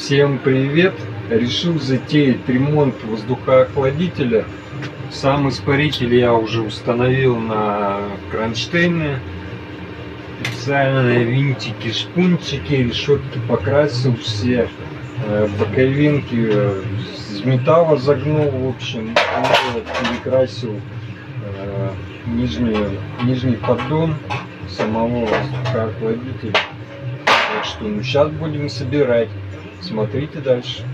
Всем привет! Решил затеять ремонт воздухоохладителя. Сам испаритель я уже установил на кронштейне. Специальные винтики, шпунчики, решетки покрасил все. Боковинки из металла загнул, в общем, перекрасил нижний поддон самого воздухоохладителя. Так что сейчас будем собирать. Смотрите дальше.